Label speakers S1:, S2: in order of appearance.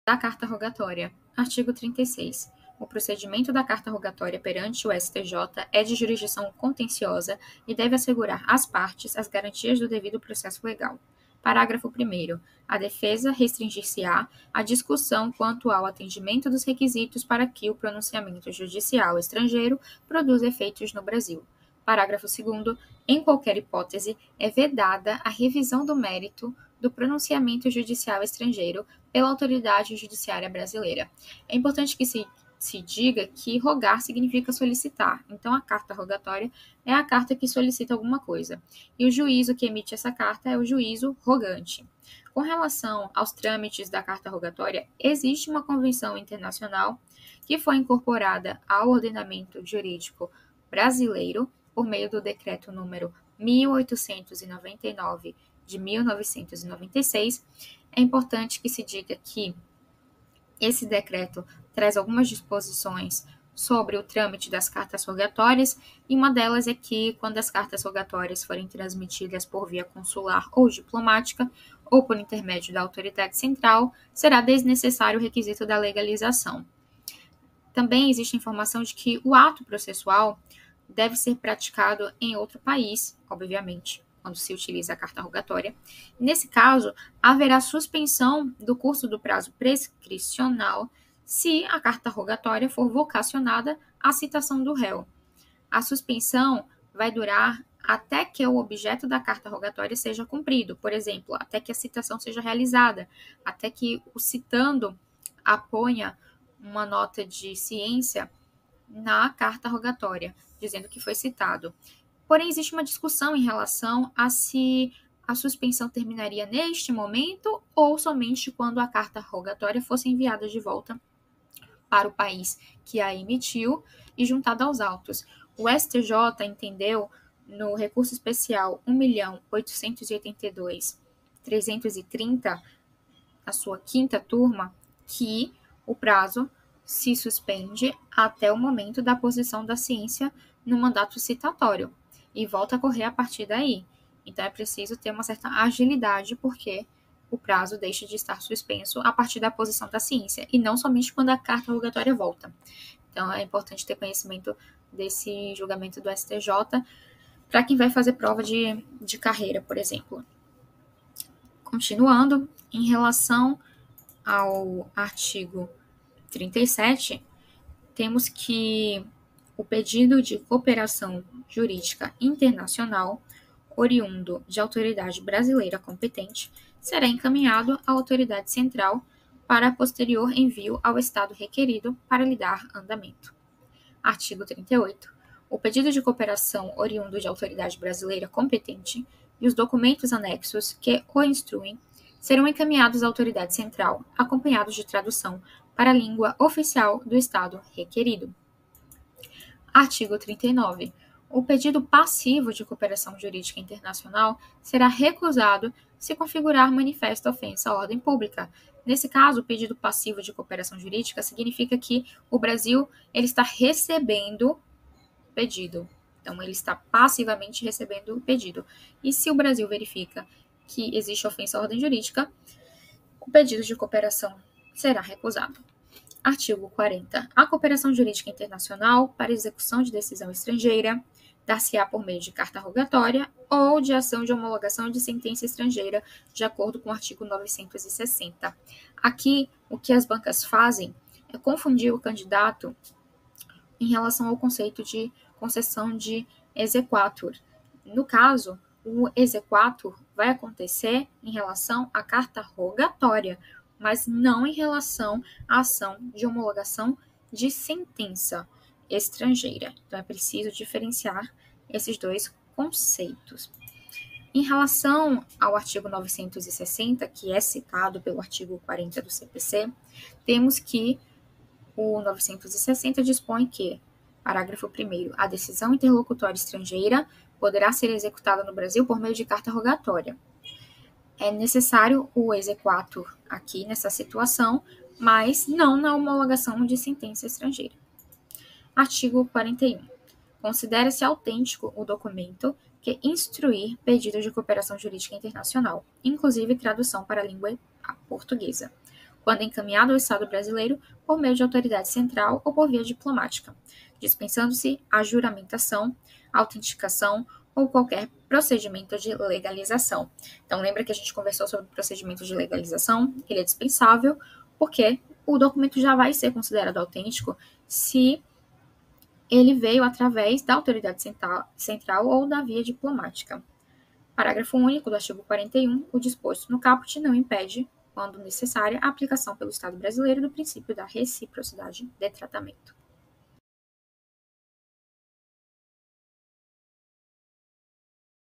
S1: da carta rogatória. Artigo 36. O procedimento da carta rogatória perante o STJ é de jurisdição contenciosa e deve assegurar às partes as garantias do devido processo legal. Parágrafo 1º. A defesa restringir-se-á à discussão quanto ao atendimento dos requisitos para que o pronunciamento judicial estrangeiro produza efeitos no Brasil. Parágrafo 2º. Em qualquer hipótese, é vedada a revisão do mérito do pronunciamento judicial estrangeiro pela autoridade judiciária brasileira. É importante que se diga que rogar significa solicitar. Então, a carta rogatória é a carta que solicita alguma coisa. E o juízo que emite essa carta é o juízo rogante. Com relação aos trâmites da carta rogatória, existe uma convenção internacional que foi incorporada ao ordenamento jurídico brasileiro por meio do decreto número 1899 de 1996. É importante que se diga que esse decreto traz algumas disposições sobre o trâmite das cartas rogatórias, e uma delas é que, quando as cartas rogatórias forem transmitidas por via consular ou diplomática, ou por intermédio da autoridade central, será desnecessário o requisito da legalização. Também existe informação de que o ato processual deve ser praticado em outro país, obviamente, quando se utiliza a carta rogatória. Nesse caso, haverá suspensão do curso do prazo prescricional se a carta rogatória for vocacionada à citação do réu. A suspensão vai durar até que o objeto da carta rogatória seja cumprido, por exemplo, até que a citação seja realizada, até que o citando aponha uma nota de ciência na carta rogatória, dizendo que foi citado. Porém, existe uma discussão em relação a se a suspensão terminaria neste momento ou somente quando a carta rogatória fosse enviada de volta para o país que a emitiu e juntada aos autos. O STJ entendeu, no recurso especial 1.882.330, a sua quinta turma, que o prazo se suspende até o momento da posição da ciência no mandato citatório e volta a correr a partir daí. Então, é preciso ter uma certa agilidade, porque o prazo deixa de estar suspenso a partir da posição da ciência, e não somente quando a carta rogatória volta. Então, é importante ter conhecimento desse julgamento do STJ para quem vai fazer prova de carreira, por exemplo. Continuando, em relação ao artigo 37, temos que o pedido de cooperação jurídica internacional, oriundo de autoridade brasileira competente, será encaminhado à autoridade central para posterior envio ao Estado requerido para lhe dar andamento. Artigo 38. O pedido de cooperação oriundo de autoridade brasileira competente e os documentos anexos que o instruem serão encaminhados à autoridade central, acompanhados de tradução para a língua oficial do Estado requerido. Artigo 39. O pedido passivo de cooperação jurídica internacional será recusado se configurar manifesta ofensa à ordem pública. Nesse caso, o pedido passivo de cooperação jurídica significa que o Brasil ele está recebendo o pedido. Então, ele está passivamente recebendo o pedido. E se o Brasil verifica que existe ofensa à ordem jurídica, o pedido de cooperação será recusado. Artigo 40. A cooperação jurídica internacional para execução de decisão estrangeira dar-se-á por meio de carta rogatória ou de ação de homologação de sentença estrangeira, de acordo com o artigo 960. Aqui, o que as bancas fazem é confundir o candidato em relação ao conceito de concessão de exequatur. No caso, o exequatur vai acontecer em relação à carta rogatória, mas não em relação à ação de homologação de sentença estrangeira. Então, é preciso diferenciar esses dois conceitos. Em relação ao artigo 960, que é citado pelo artigo 40 do CPC, temos que o 960 dispõe que, parágrafo 1º, a decisão interlocutória estrangeira poderá ser executada no Brasil por meio de carta rogatória. É necessário o exequatur aqui nessa situação, mas não na homologação de sentença estrangeira. Artigo 41. Considera-se autêntico o documento que instruir pedido de cooperação jurídica internacional, inclusive tradução para a língua portuguesa, quando encaminhado ao Estado brasileiro por meio de autoridade central ou por via diplomática, dispensando-se a juramentação, autenticação ou qualquer procedimento de legalização. Então, lembra que a gente conversou sobre o procedimento de legalização? Ele é dispensável porque o documento já vai ser considerado autêntico se ele veio através da autoridade central ou da via diplomática. Parágrafo único do artigo 41. O disposto no caput não impede, quando necessária, a aplicação pelo Estado brasileiro do princípio da reciprocidade de tratamento.